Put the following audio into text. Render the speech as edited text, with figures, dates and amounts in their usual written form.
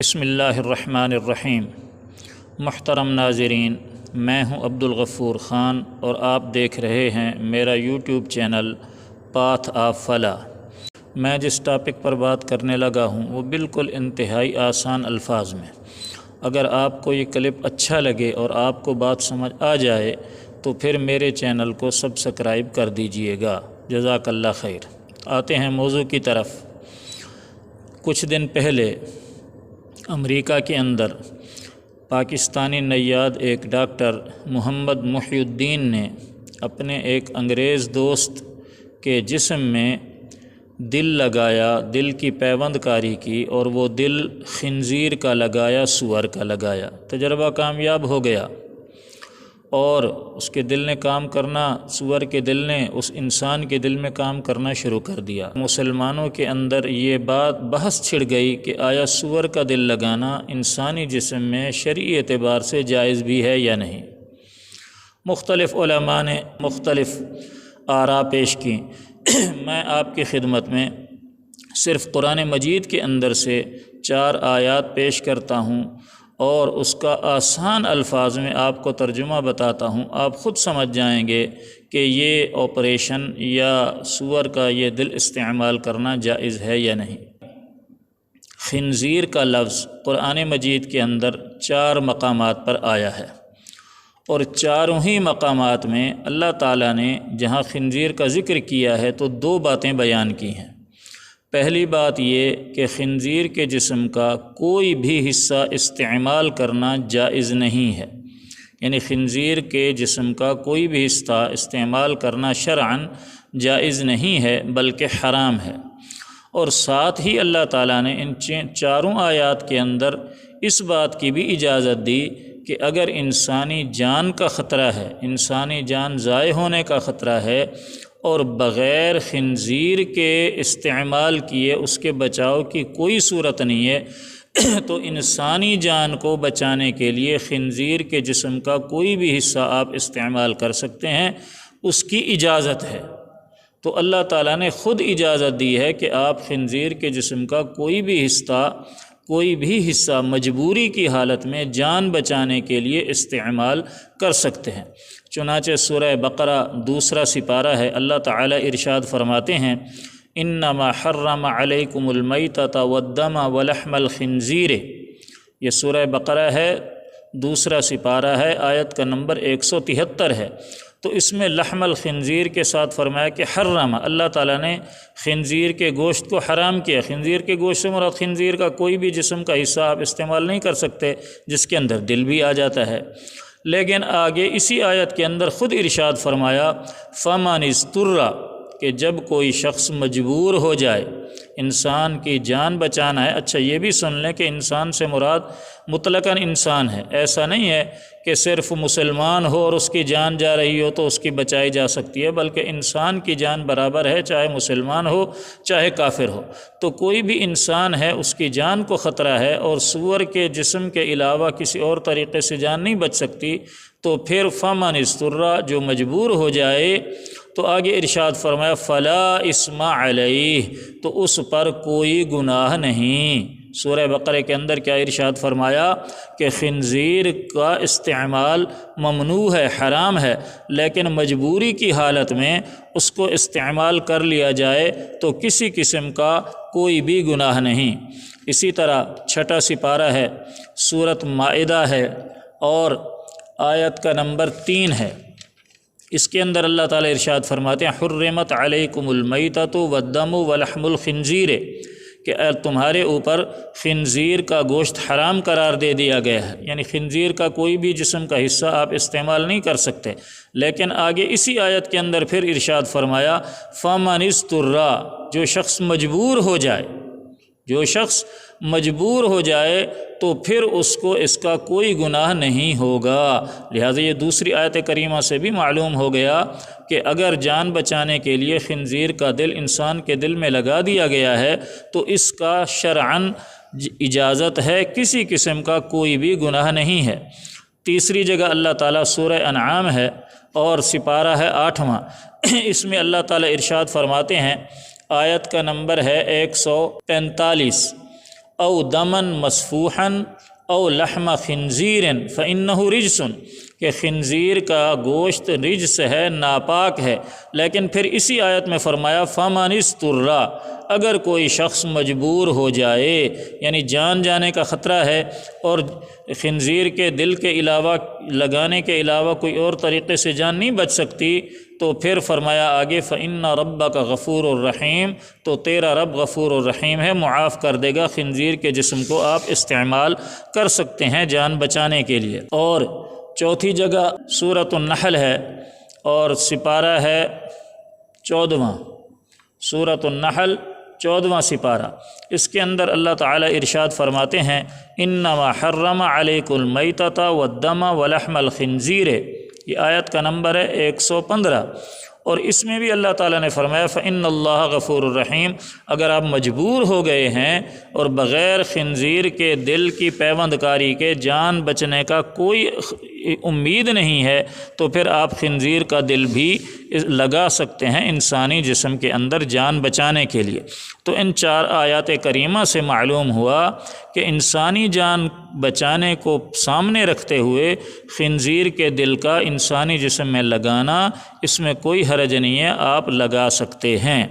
بسم اللہ الرحمن الرحیم۔ محترم ناظرین، میں ہوں عبدالغفور خان اور آپ دیکھ رہے ہیں میرا یوٹیوب چینل پاتھ آف فلاح۔ میں جس ٹاپک پر بات کرنے لگا ہوں وہ بالکل انتہائی آسان الفاظ میں۔ اگر آپ کو یہ کلپ اچھا لگے اور آپ کو بات سمجھ آ جائے تو پھر میرے چینل کو سبسکرائب کر دیجئے گا۔ جزاک اللہ خیر۔ آتے ہیں موضوع کی طرف۔ کچھ دن پہلے امریکہ کے اندر پاکستانی نیاد ایک ڈاکٹر محمد محی الدین نے اپنے ایک انگریز دوست کے جسم میں دل لگایا، دل کی پیوند کاری کی، اور وہ دل خنزیر کا لگایا، سور کا لگایا۔ تجربہ کامیاب ہو گیا اور اس کے دل نے کام کرنا، سور کے دل نے اس انسان کے دل میں کام کرنا شروع کر دیا۔ مسلمانوں کے اندر یہ بحث چھڑ گئی کہ آیا سور کا دل لگانا انسانی جسم میں شرعی اعتبار سے جائز بھی ہے یا نہیں۔ مختلف علماء نے مختلف آراء پیش کی۔ میں آپ کی خدمت میں صرف قرآن مجید کے اندر سے 4 آیات پیش کرتا ہوں اور اس کا آسان الفاظ میں آپ کو ترجمہ بتاتا ہوں۔ آپ خود سمجھ جائیں گے کہ یہ آپریشن یا سور کا یہ دل استعمال کرنا جائز ہے یا نہیں۔ خنزیر کا لفظ قرآن مجید کے اندر 4 مقامات پر آیا ہے، اور چاروں ہی مقامات میں اللہ تعالیٰ نے جہاں خنزیر کا ذکر کیا ہے تو 2 باتیں بیان کی ہیں۔ پہلی بات یہ کہ خنزیر کے جسم کا کوئی بھی حصہ استعمال کرنا جائز نہیں ہے، یعنی خنزیر کے جسم کا کوئی بھی حصہ استعمال کرنا شرعاً جائز نہیں ہے بلکہ حرام ہے۔ اور ساتھ ہی اللہ تعالیٰ نے ان 4 آیات کے اندر اس بات کی بھی اجازت دی کہ اگر انسانی جان کا خطرہ ہے، انسانی جان ضائع ہونے کا خطرہ ہے اور بغیر خنزیر کے استعمال کیے اس کے بچاؤ کی کوئی صورت نہیں ہے، تو انسانی جان کو بچانے کے لیے خنزیر کے جسم کا کوئی بھی حصہ آپ استعمال کر سکتے ہیں، اس کی اجازت ہے۔ تو اللہ تعالیٰ نے خود اجازت دی ہے کہ آپ خنزیر کے جسم کا کوئی بھی حصہ مجبوری کی حالت میں جان بچانے کے لیے استعمال کر سکتے ہیں۔ چنانچہ سورہ بقرہ 2 سپارہ ہے، اللہ تعالیٰ ارشاد فرماتے ہیں: انما حرم علیکم المیتۃ والدم ولحم الخنزیر۔ یہ سورہ بقرہ ہے، 2 سپارہ ہے، آیت کا نمبر 173 ہے۔ تو اس میں لحم الخنزیر کے ساتھ فرمایا کہ حرم، اللہ تعالیٰ نے خنزیر کے گوشت کو حرام کیا۔ خنزیر کے گوشت سے مراد خنزیر کا کوئی بھی جسم کا حصہ آپ استعمال نہیں کر سکتے جس کے اندر دل بھی آ جاتا ہے۔ لیکن آگے اسی آیت کے اندر خود ارشاد فرمایا فمن اضطر، کہ جب کوئی شخص مجبور ہو جائے، انسان کی جان بچانا ہے۔ اچھا یہ بھی سن لیں کہ انسان سے مراد مطلقاً انسان ہے، ایسا نہیں ہے کہ صرف مسلمان ہو اور اس کی جان جا رہی ہو تو اس کی بچائی جا سکتی ہے، بلکہ انسان کی جان برابر ہے، چاہے مسلمان ہو چاہے کافر ہو۔ تو کوئی بھی انسان ہے، اس کی جان کو خطرہ ہے اور سور کے جسم کے علاوہ کسی اور طریقے سے جان نہیں بچ سکتی، تو پھر فمن اضطر، جو مجبور ہو جائے، تو آگے ارشاد فرمایا فلا اسم علیہ، تو اس پر کوئی گناہ نہیں۔ سورہ بقرہ کے اندر کیا ارشاد فرمایا کہ خنزیر کا استعمال ممنوع ہے، حرام ہے، لیکن مجبوری کی حالت میں اس کو استعمال کر لیا جائے تو کسی قسم کا کوئی بھی گناہ نہیں۔ اسی طرح 6 سپارہ ہے، سورۃ مائدہ ہے اور آیت کا نمبر 3 ہے۔ اس کے اندر اللہ تعالیٰ ارشاد فرماتے ہیں حرمت علیکم المیتۃ والدم ولحم الخنزیر، کہ تمہارے اوپر خنزیر کا گوشت حرام قرار دے دیا گیا ہے، یعنی خنزیر کا کوئی بھی جسم کا حصہ آپ استعمال نہیں کر سکتے۔ لیکن آگے اسی آیت کے اندر پھر ارشاد فرمایا فمن اضطر، جو شخص مجبور ہو جائے، جو شخص مجبور ہو جائے تو پھر اس کو اس کا کوئی گناہ نہیں ہوگا۔ لہٰذا یہ دوسری آیت کریمہ سے بھی معلوم ہو گیا کہ اگر جان بچانے کے لیے خنزیر کا دل انسان کے دل میں لگا دیا گیا ہے تو اس کا شرعاً اجازت ہے، کسی قسم کا کوئی بھی گناہ نہیں ہے۔ تیسری جگہ اللہ تعالیٰ سورہ انعام ہے اور سپارہ ہے 8واں، اس میں اللہ تعالیٰ ارشاد فرماتے ہیں، آیت کا نمبر ہے 145، او دمن مسفوحن او لحم خنزیر فإنہ رجس، کہ خنزیر کا گوشت رجس ہے، ناپاک ہے۔ لیکن پھر اسی آیت میں فرمایا فمن اضطر، اگر کوئی شخص مجبور ہو جائے، یعنی جان جانے کا خطرہ ہے اور خنزیر کے دل کے علاوہ لگانے کے علاوہ کوئی اور طریقے سے جان نہیں بچ سکتی، تو پھر فرمایا آگے فإن ربک غفور الرحیم، تو تیرا رب غفور الرحیم ہے، معاف کر دے گا۔ خنزیر کے جسم کو آپ استعمال کر سکتے ہیں جان بچانے کے لیے۔ اور چوتھی جگہ سورۃ النحل ہے اور سپارہ ہے 14واں، سورۃ النحل 14واں سپارہ۔ اس کے اندر اللہ تعالیٰ ارشاد فرماتے ہیں انما حرم علیکم المیتۃ والدم ولحم الخنزیر، یہ آیت کا نمبر ہے 115۔ اور اس میں بھی اللہ تعالیٰ نے فرمایا فإن اللہ غفور الرحیم، اگر آپ مجبور ہو گئے ہیں اور بغیر خنزیر کے دل کی پیوند کاری کے جان بچنے کا کوئی امید نہیں ہے، تو پھر آپ خنزیر کا دل بھی لگا سکتے ہیں انسانی جسم کے اندر جان بچانے کے لیے۔ تو ان 4 آیات کریمہ سے معلوم ہوا کہ انسانی جان بچانے کو سامنے رکھتے ہوئے خنزیر کے دل کا انسانی جسم میں لگانا، اس میں کوئی حرج نہیں ہے، آپ لگا سکتے ہیں۔